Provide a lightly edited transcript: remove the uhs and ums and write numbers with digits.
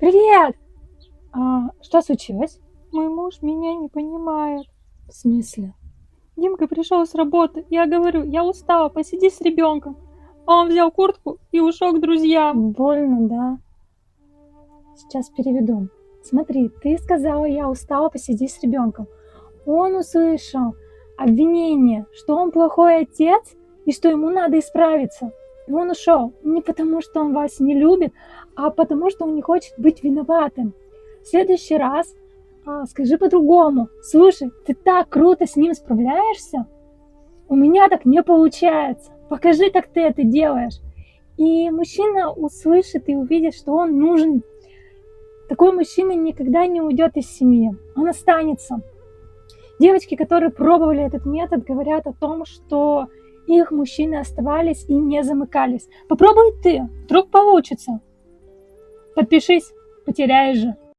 Привет! Что случилось? Мой муж меня не понимает. В смысле? Димка пришел с работы. Я говорю, я устала, посиди с ребенком. А он взял куртку и ушел к друзьям. Больно, да? Сейчас переведу. Смотри, ты сказала, я устала, посиди с ребенком. Он услышал обвинение, что он плохой отец и что ему надо исправиться. И он ушел не потому, что он вас не любит, а потому, что он не хочет быть виноватым. В следующий раз скажи по-другому. Слушай, ты так круто с ним справляешься, у меня так не получается. Покажи, как ты это делаешь. И мужчина услышит и увидит, что он нужен. Такой мужчина никогда не уйдет из семьи, он останется. Девочки, которые пробовали этот метод, говорят о том, что их мужчины оставались и не замыкались. Попробуй ты, вдруг получится. Подпишись, потеряешь же.